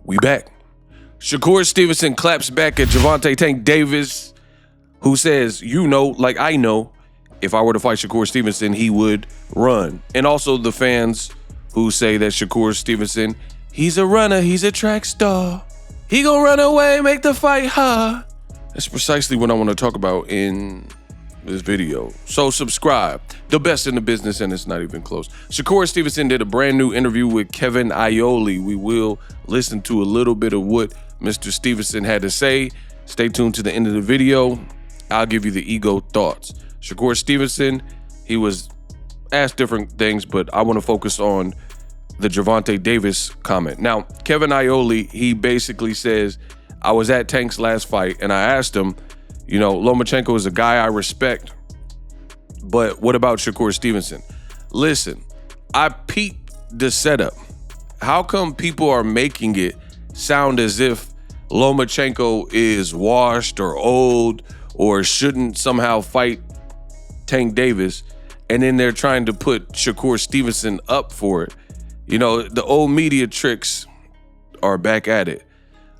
We back. Shakur Stevenson claps back at Gervonta Tank Davis, who says, you know, like I know, if I were to fight Shakur Stevenson, he would run. And also the fans who say that Shakur Stevenson, he's a runner, he's a track star. He gonna run away, make the fight hard. That's precisely what I want to talk about in this video. So subscribe. The best in the business, and it's not even close. Shakur Stevenson did a brand new interview with Kevin Iole. We will listen to a little bit of what Mr. Stevenson had to say. Stay tuned to the end of the video. I'll give you the ego thoughts. Shakur Stevenson, he was asked different things, but I want to focus on the Gervonta Davis comment. Now, Kevin Iole, he basically says, I was at Tank's last fight, and I asked him, you know, Lomachenko is a guy I respect, but what about Shakur Stevenson? Listen, I peeped the setup. How come people are making it sound as if Lomachenko is washed or old or shouldn't somehow fight Tank Davis, and then they're trying to put Shakur Stevenson up for it? You know, the old media tricks are back at it.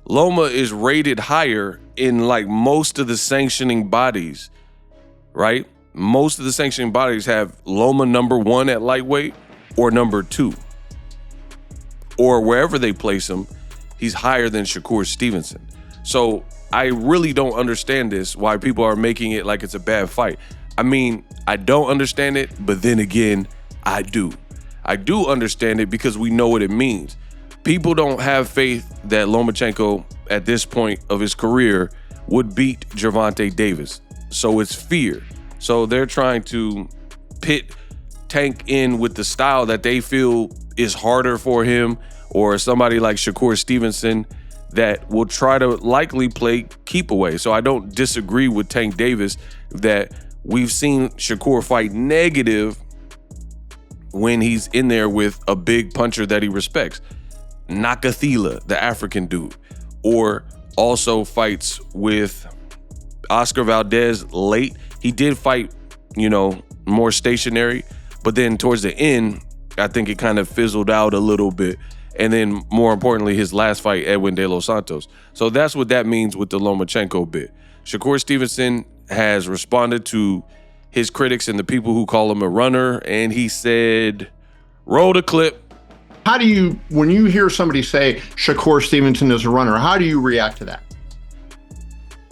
Loma is rated higher in like most of the sanctioning bodies, right? Most of the sanctioning bodies have Loma number 1 at lightweight or number 2. Or wherever they place him, he's higher than Shakur Stevenson. So I really don't understand this, why people are making it like it's a bad fight. I mean, I don't understand it, but then again, I do. I do understand it because we know what it means. People don't have faith that Lomachenko, at this point of his career, would beat Gervonta Davis. So it's fear. So they're trying to pit Tank in with the style that they feel is harder for him, or somebody like Shakur Stevenson that will try to likely play keep away. So I don't disagree with Tank Davis that we've seen Shakur fight negative when he's in there with a big puncher that he respects. Nakathila, the African dude, or also fights with Oscar Valdez late. He did fight, you know, more stationary, but then towards the end, I think it kind of fizzled out a little bit. And then more importantly, his last fight, Edwin De Los Santos. So that's what that means with the Lomachenko bit. Shakur Stevenson has responded to his critics and the people who call him a runner, and he said, roll the clip. How do you, when you hear somebody say Shakur Stevenson is a runner, how do you react to that?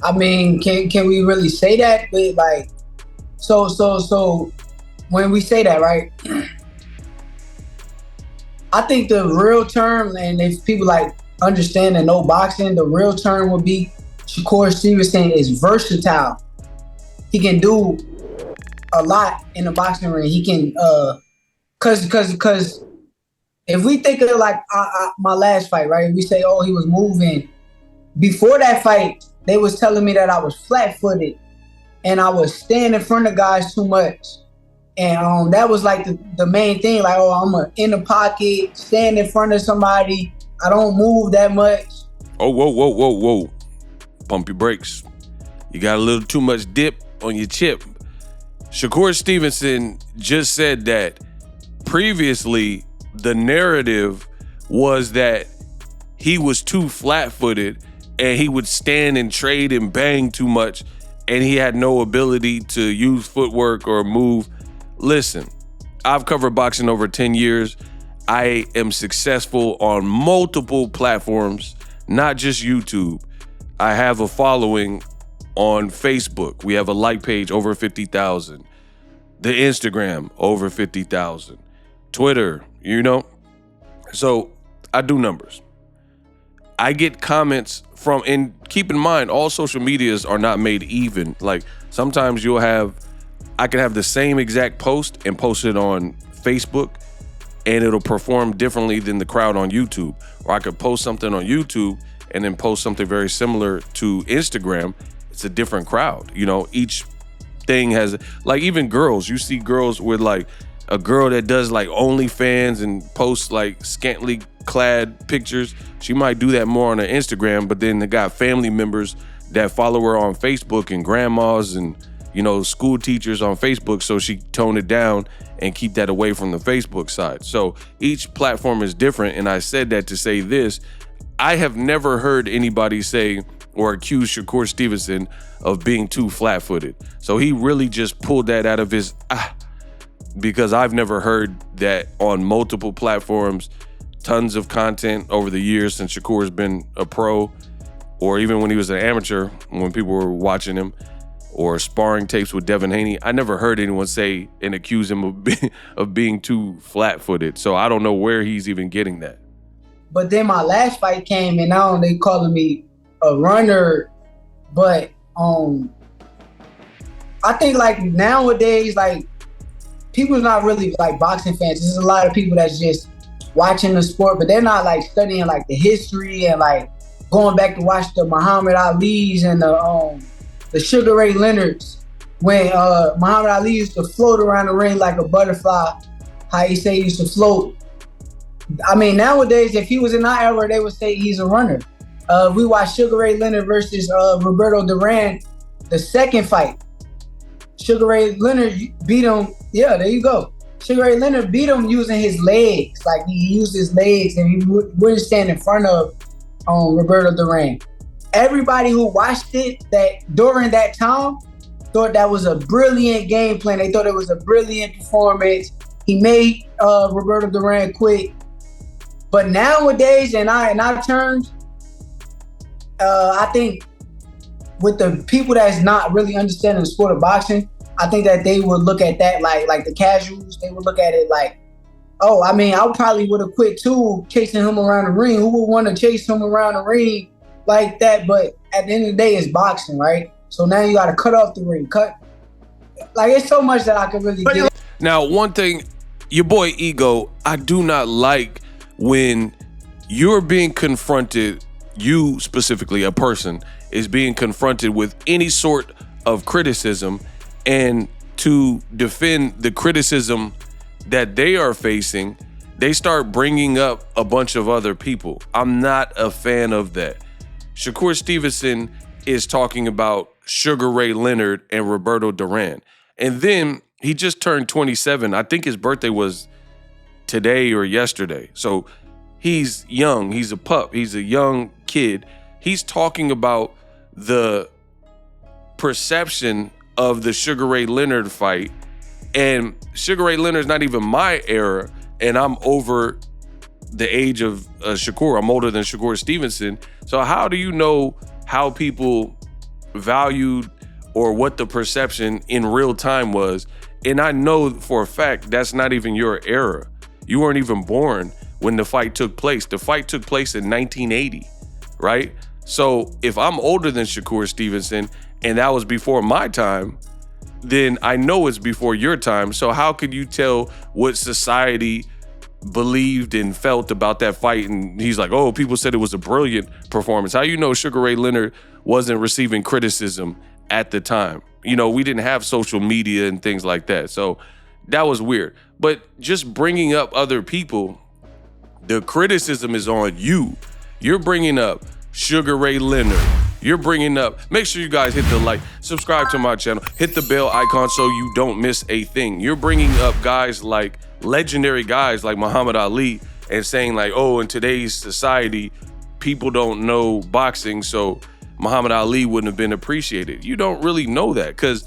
I mean, can we really say that? But like, so when we say that, right? I think the real term, and if people like understand and know boxing, the real term would be Shakur Stevenson is versatile. He can do a lot in the boxing ring. He can, cause if we think of like my last fight, right? We say, oh, he was moving. Before that fight, they was telling me that I was flat-footed and I was staying in front of guys too much. And that was like the main thing. Like, oh, I'm in the pocket, stand in front of somebody. I don't move that much. Oh, whoa. Pump your brakes. You got a little too much dip on your chip. Shakur Stevenson just said that previously the narrative was that he was too flat-footed and he would stand and trade and bang too much and he had no ability to use footwork or move. Listen, I've covered boxing over 10 years. I am successful on multiple platforms, not just YouTube. I have a following on Facebook. We have a like page over 50,000. The Instagram over 50,000. Twitter, you know? So I do numbers. I get comments from, and keep in mind, all social medias are not made even. Like sometimes I can have the same exact post and post it on Facebook and it'll perform differently than the crowd on YouTube. Or I could post something on YouTube and then post something very similar to Instagram. It's a different crowd. You know, each thing has, like even girls, you see girls with like a girl that does like OnlyFans and posts like scantily clad pictures. She might do that more on her Instagram, but then they got family members that follow her on Facebook and grandmas and, you know, school teachers on Facebook. So she toned it down and keep that away from the Facebook side. So each platform is different. And I said that to say this, I have never heard anybody say or accuse Shakur Stevenson of being too flat-footed. So he really just pulled that out of his because I've never heard that on multiple platforms, tons of content over the years since Shakur's been a pro, or even when he was an amateur, when people were watching him, or sparring tapes with Devin Haney. I never heard anyone say and accuse him of being too flat-footed. So I don't know where he's even getting that. But then my last fight came, and now they calling me a runner. But I think like nowadays, like people's not really like boxing fans. There's a lot of people that's just watching the sport, but they're not like studying like the history and like going back to watch the Muhammad Ali's and the Sugar Ray Leonards when Muhammad Ali used to float around the ring like a butterfly. How he say he used to float. I mean, nowadays, if he was in our era, they would say he's a runner. We watched Sugar Ray Leonard versus Roberto Duran, the second fight. Sugar Ray Leonard beat him. Yeah, there you go. Sugar Ray Leonard beat him using his legs. Like, he used his legs and he wouldn't stand in front of Roberto Duran. Everybody who watched it during that time thought that was a brilliant game plan. They thought it was a brilliant performance. He made Roberto Duran quit. But nowadays, in our terms, I think with the people that's not really understanding the sport of boxing, I think that they would look at that like the casuals. They would look at it like, oh, I mean, I probably would have quit too, chasing him around the ring. Who would want to chase him around the ring like that? But at the end of the day, it's boxing, right? So now you got to cut off the ring. Like, it's so much that I could really get. Now, one thing, your boy Ego, I do not like when you're being confronted, you specifically, a person, is being confronted with any sort of criticism, and to defend the criticism that they are facing, they start bringing up a bunch of other people. I'm not a fan of that. Shakur Stevenson is talking about Sugar Ray Leonard and Roberto Duran. And then he just turned 27. I think his birthday was today or yesterday. So he's young. He's a pup. He's a young kid. He's talking about the perception of the Sugar Ray Leonard fight. And Sugar Ray Leonard's not even my era, and I'm over the age of Shakur. I'm older than Shakur Stevenson. So how do you know how people valued or what the perception in real time was? And I know for a fact that's not even your era. You weren't even born when the fight took place. The fight took place in 1980, right? So if I'm older than Shakur Stevenson and that was before my time, then I know it's before your time. So how could you tell what society believed and felt about that fight? And he's like, oh, people said it was a brilliant performance. How you know Sugar Ray Leonard wasn't receiving criticism at the time? You know, we didn't have social media and things like that. So that was weird. But just bringing up other people, the criticism is on you. You're bringing up Sugar Ray Leonard. You're bringing up, make sure you guys hit the like, subscribe to my channel, hit the bell icon so you don't miss a thing. You're bringing up guys like, legendary guys like Muhammad Ali, and saying like, oh, in today's society, people don't know boxing, so Muhammad Ali wouldn't have been appreciated. You don't really know that, because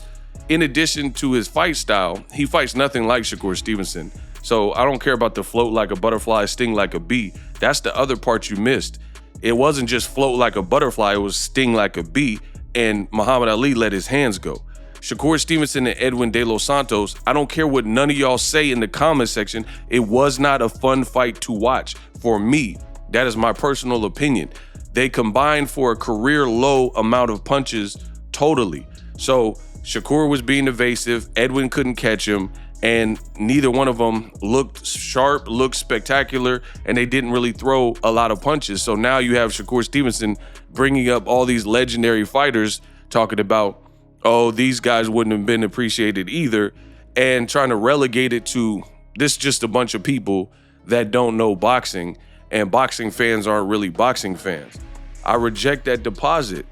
in addition to his fight style, he fights nothing like Shakur Stevenson. So I don't care about the float like a butterfly, sting like a bee. That's the other part you missed. It wasn't just float like a butterfly, it was sting like a bee, and Muhammad Ali let his hands go. Shakur Stevenson and Edwin De Los Santos, I don't care what none of y'all say in the comment section, it was not a fun fight to watch. For me, that is my personal opinion. They combined for a career low amount of punches totally. So Shakur was being evasive, Edwin couldn't catch him, and neither one of them looked sharp, looked spectacular, and they didn't really throw a lot of punches. So now you have Shakur Stevenson bringing up all these legendary fighters talking about, oh, these guys wouldn't have been appreciated either, and trying to relegate it to this just a bunch of people that don't know boxing, and boxing fans aren't really boxing fans. I reject that deposit.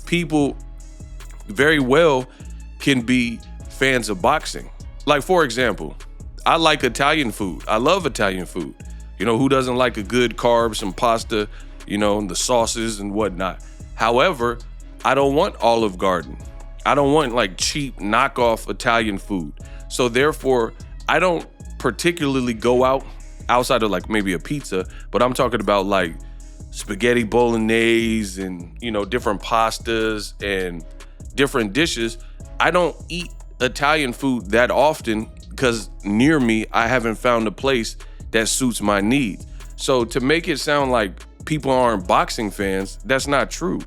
People very well can be fans of boxing. Like, for example, I like Italian food. I love Italian food. You know, who doesn't like a good carb, some pasta, the sauces and whatnot. However, I don't want Olive Garden. I don't want like cheap knockoff Italian food. So therefore, I don't particularly go outside of like maybe a pizza, but I'm talking about like spaghetti bolognese and, different pastas and different dishes. I don't eat Italian food that often because near me, I haven't found a place that suits my needs. So to make it sound like people aren't boxing fans, that's not true.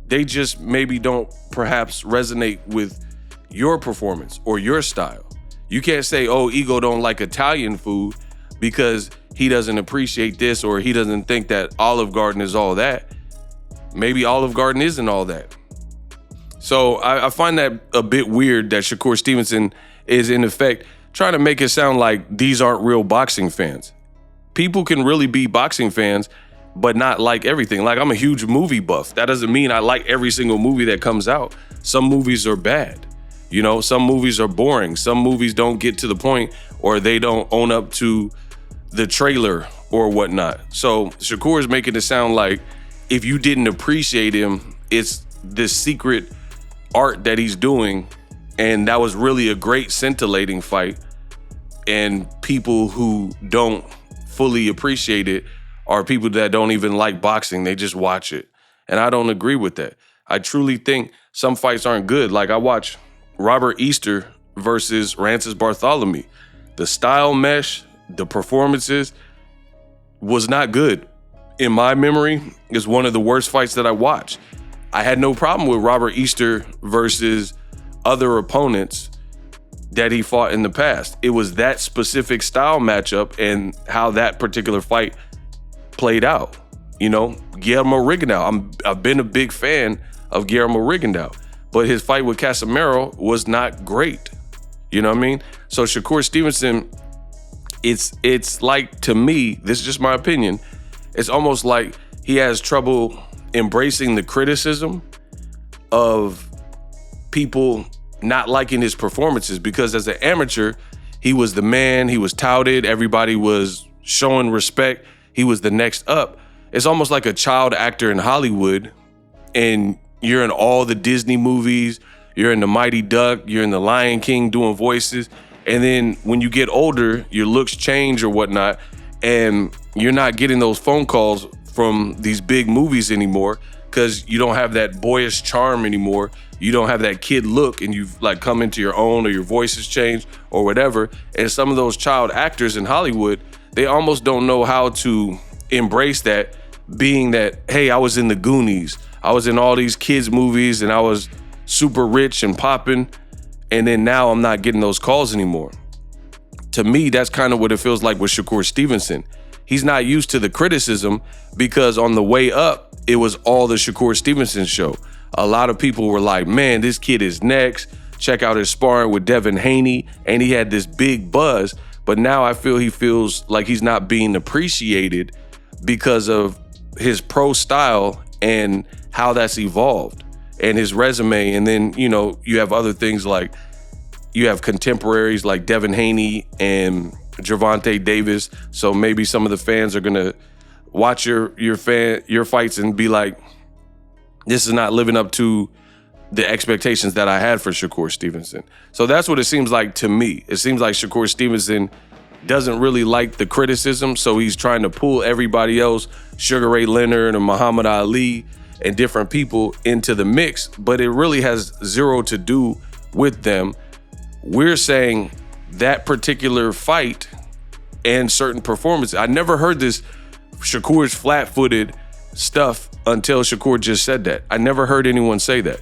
They just maybe don't perhaps resonate with your performance or your style. You can't say, oh, Ego don't like Italian food because he doesn't appreciate this or he doesn't think that Olive Garden is all that. Maybe Olive Garden isn't all that. So I find that a bit weird that Shakur Stevenson is in effect trying to make it sound like these aren't real boxing fans. People can really be boxing fans, but not like everything. Like, I'm a huge movie buff. That doesn't mean I like every single movie that comes out. Some movies are bad. Some movies are boring. Some movies don't get to the point or they don't own up to the trailer or whatnot. So Shakur is making it sound like if you didn't appreciate him, it's this secret art that he's doing. And that was really a great scintillating fight. And people who don't fully appreciate it are people that don't even like boxing. They just watch it. And I don't agree with that. I truly think some fights aren't good. Like, I watch Robert Easter versus Rances Bartholomew. The style mesh, the performances was not good. In my memory, it's one of the worst fights that I watched. I had no problem with Robert Easter versus other opponents that he fought in the past. It was that specific style matchup and how that particular fight played out. Guillermo Rigondeaux. I've been a big fan of Guillermo Rigondeaux, but his fight with Casemiro was not great. You know what I mean? So Shakur Stevenson, it's like, to me, this is just my opinion, it's almost like he has trouble embracing the criticism of people not liking his performances, because as an amateur, he was the man, he was touted, everybody was showing respect, he was the next up. It's almost like a child actor in Hollywood, and you're in all the Disney movies, you're in the Mighty Duck, you're in the Lion King doing voices, and then when you get older, your looks change or whatnot, and you're not getting those phone calls from these big movies anymore because you don't have that boyish charm anymore. You don't have that kid look, and you've like come into your own, or your voice has changed or whatever. And some of those child actors in Hollywood, they almost don't know how to embrace that, being that, hey, I was in the Goonies, I was in all these kids movies, and I was super rich and popping, and then now I'm not getting those calls anymore. To me, that's kind of what it feels like with Shakur Stevenson. He's not used to the criticism because on the way up, it was all the Shakur Stevenson show. A lot of people were like, man, this kid is next. Check out his sparring with Devin Haney. And he had this big buzz. But now I feel he feels like he's not being appreciated because of his pro style and how that's evolved and his resume. And then, you have other things like you have contemporaries like Devin Haney and Gervonta Davis. So maybe some of the fans are going to watch your fights and be like, this is not living up to the expectations that I had for Shakur Stevenson. So that's what it seems like to me. It seems like Shakur Stevenson doesn't really like the criticism, so he's trying to pull everybody else, Sugar Ray Leonard and Muhammad Ali and different people into the mix, but it really has zero to do with them. We're saying that particular fight and certain performances. I never heard this Shakur's flat-footed stuff until Shakur just said that. I never heard anyone say that,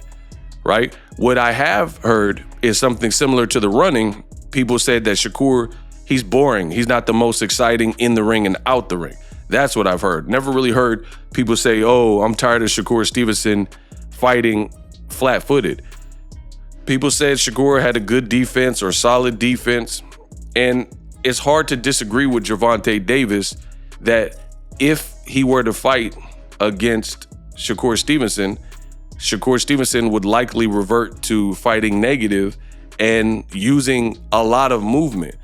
right? What I have heard is something similar to the running. People said that Shakur, he's boring. He's not the most exciting in the ring and out the ring. That's what I've heard. Never really heard people say, oh, I'm tired of Shakur Stevenson fighting flat-footed. People said Shakur had a good defense or solid defense. And it's hard to disagree with Gervonta Davis that if he were to fight against Shakur Stevenson would likely revert to fighting negative and using a lot of movement.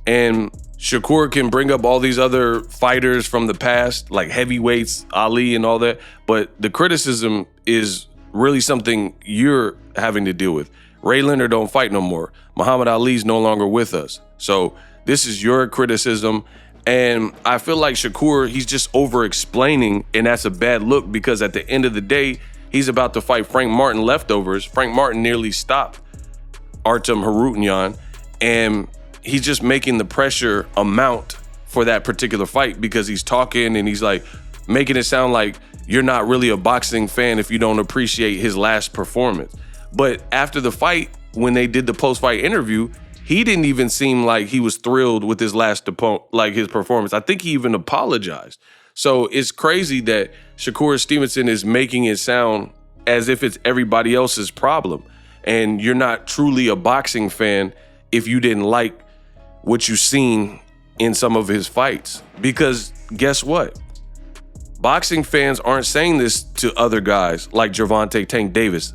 And Shakur can bring up all these other fighters from the past, like heavyweights, Ali and all that. But the criticism is really something you're having to deal with. Ray Leonard don't fight no more. Muhammad Ali's no longer with us. So this is your criticism. And I feel like Shakur, he's just over-explaining, and that's a bad look because at the end of the day, he's about to fight Frank Martin leftovers. Frank Martin nearly stopped Artem Harutyunyan, and he's just making the pressure amount for that particular fight because he's talking and he's like making it sound like you're not really a boxing fan if you don't appreciate his last performance. But after the fight, when they did the post-fight interview, he didn't even seem like he was thrilled with his his performance. I think he even apologized. So it's crazy that Shakur Stevenson is making it sound as if it's everybody else's problem. And you're not truly a boxing fan if you didn't like what you've seen in some of his fights. Because guess what? Boxing fans aren't saying this to other guys like Gervonta Tank Davis.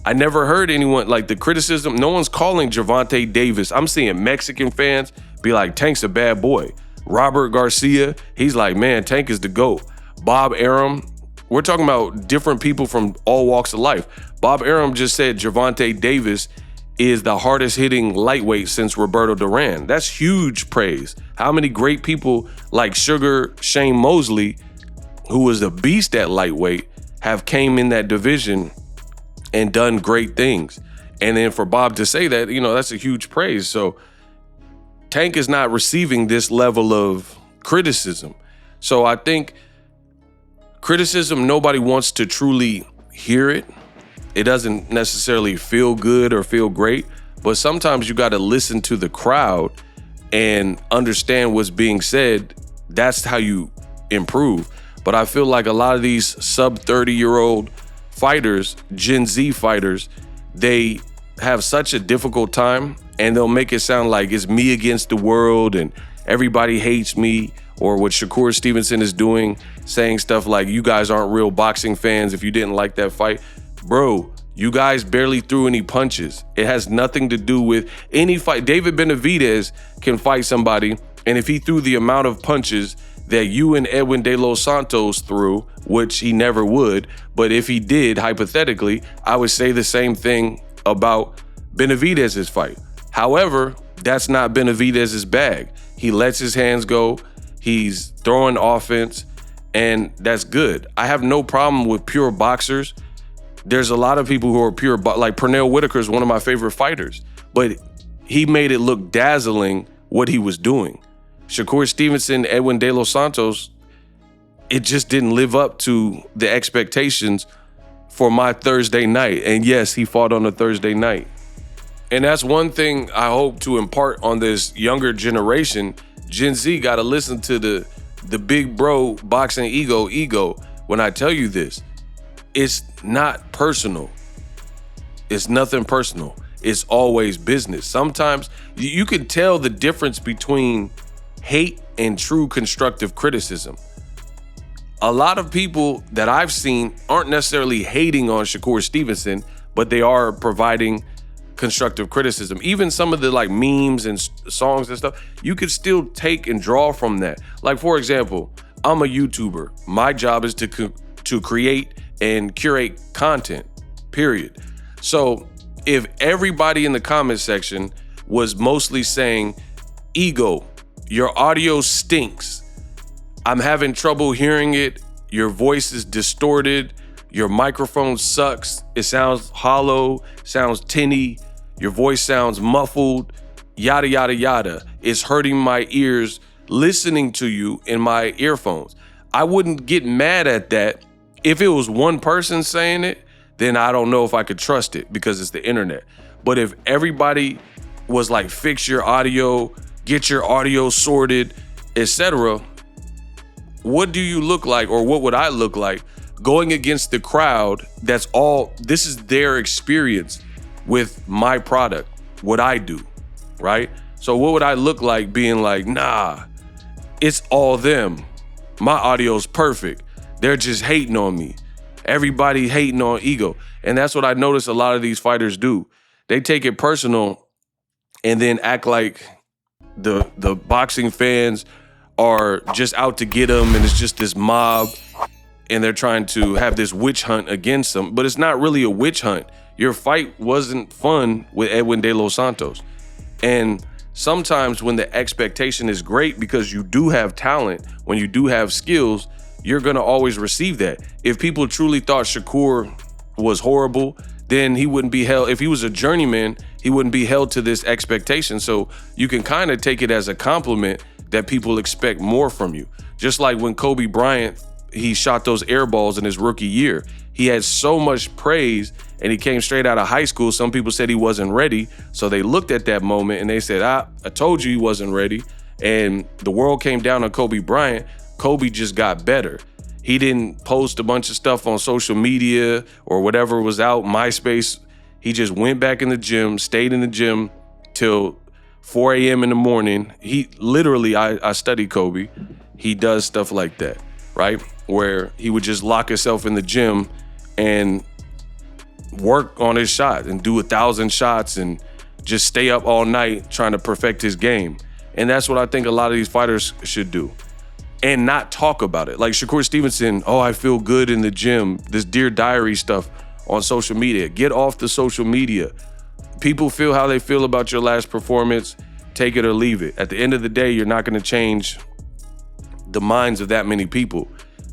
I never heard anyone, like the criticism, no one's calling Gervonta Davis. I'm seeing Mexican fans be like, Tank's a bad boy. Robert Garcia, he's like, man, Tank is the GOAT. Bob Arum, we're talking about different people from all walks of life. Bob Arum just said Gervonta Davis is the hardest hitting lightweight since Roberto Duran. That's huge praise. How many great people like Sugar Shane Mosley, who was a beast at lightweight, have came in that division and done great things. And then for Bob to say that, that's a huge praise. So Tank is not receiving this level of criticism. So I think criticism, nobody wants to truly hear it. It doesn't necessarily feel good or feel great, but sometimes you got to listen to the crowd and understand what's being said. That's how you improve. But I feel like a lot of these sub 30-year-old fighters, Gen Z fighters, they have such a difficult time and they'll make it sound like it's me against the world and everybody hates me, or what Shakur Stevenson is doing, saying stuff like, you guys aren't real boxing fans if you didn't like that fight. Bro, you guys barely threw any punches. It has nothing to do with any fight. David Benavidez can fight somebody, and if he threw the amount of punches that you and Edwin De Los Santos threw, which he never would, but if he did, hypothetically, I would say the same thing about Benavidez's fight. However, that's not Benavidez's bag. He lets his hands go. He's throwing offense, and that's good. I have no problem with pure boxers. There's a lot of people who are pure, like Pernell Whitaker is one of my favorite fighters, but he made it look dazzling what he was doing. Shakur Stevenson, Edwin De Los Santos, it just didn't live up to the expectations for my Thursday night. And yes, he fought on a Thursday night. And that's one thing I hope to impart on this younger generation. Gen Z got to listen to the big bro Boxingego when I tell you this. It's not personal. It's nothing personal. It's always business. Sometimes you can tell the difference between hate and true constructive criticism. A lot of people that I've seen aren't necessarily hating on Shakur Stevenson, but they are providing constructive criticism. Even some of the like memes and songs and stuff, you could still take and draw from that. Like, for example, I'm a YouTuber. My job is to create and curate content, period. So if everybody in the comment section was mostly saying, Ego, your audio stinks. I'm having trouble hearing it. Your voice is distorted. Your microphone sucks. It sounds hollow, sounds tinny. Your voice sounds muffled, yada, yada, yada. It's hurting my ears listening to you in my earphones. I wouldn't get mad at that. If it was one person saying it, then I don't know if I could trust it because it's the internet. But if everybody was like, fix your audio, get your audio sorted, etc., what do you look like, or what would I look like going against the crowd? This is their experience with my product, what I do, right? So what would I look like being like, nah, it's all them. My audio's perfect. They're just hating on me. Everybody hating on Ego. And that's what I notice a lot of these fighters do. They take it personal and then act like the boxing fans are just out to get him, and it's just this mob, and they're trying to have this witch hunt against him. But it's not really a witch hunt. Your fight wasn't fun with Edwin De Los Santos. And sometimes when the expectation is great because you do have talent, when you do have skills, you're gonna always receive that. If people truly thought Shakur was horrible, then he wouldn't be held. If he was a journeyman, he wouldn't be held to this expectation. So you can kind of take it as a compliment that people expect more from you. Just like when Kobe Bryant, he shot those air balls in his rookie year. He had so much praise and he came straight out of high school. Some people said he wasn't ready. So they looked at that moment and they said, I told you he wasn't ready. And the world came down on Kobe Bryant. Kobe just got better. He didn't post a bunch of stuff on social media or whatever was out, MySpace. He just went back in the gym, stayed in the gym till 4 a.m. in the morning. He literally, I studied Kobe. He does stuff like that, right? Where he would just lock himself in the gym and work on his shot and do 1,000 shots and just stay up all night trying to perfect his game. And that's what I think a lot of these fighters should do. And not talk about it. Like Shakur Stevenson, oh, I feel good in the gym. This Dear Diary stuff on social media. Get off the social media. People feel how they feel about your last performance. Take it or leave it. At the end of the day, you're not going to change the minds of that many people.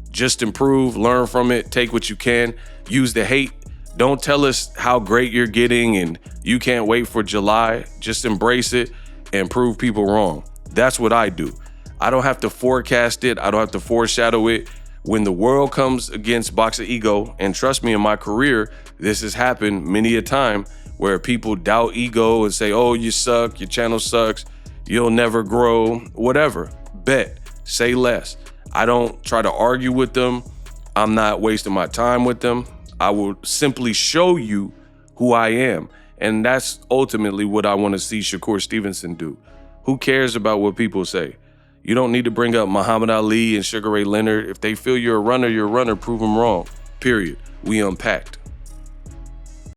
Just improve, learn from it, take what you can, use the hate. Don't tell us how great you're getting and you can't wait for July. Just embrace it and prove people wrong. That's what I do. I don't have to forecast it. I don't have to foreshadow it. When the world comes against Boxingego, and trust me, in my career, this has happened many a time where people doubt ego and say, oh, you suck, your channel sucks, you'll never grow, whatever. Bet, say less. I don't try to argue with them. I'm not wasting my time with them. I will simply show you who I am. And that's ultimately what I want to see Shakur Stevenson do. Who cares about what people say? You don't need to bring up Muhammad Ali and Sugar Ray Leonard. If they feel you're a runner, prove them wrong. Period. We unpacked.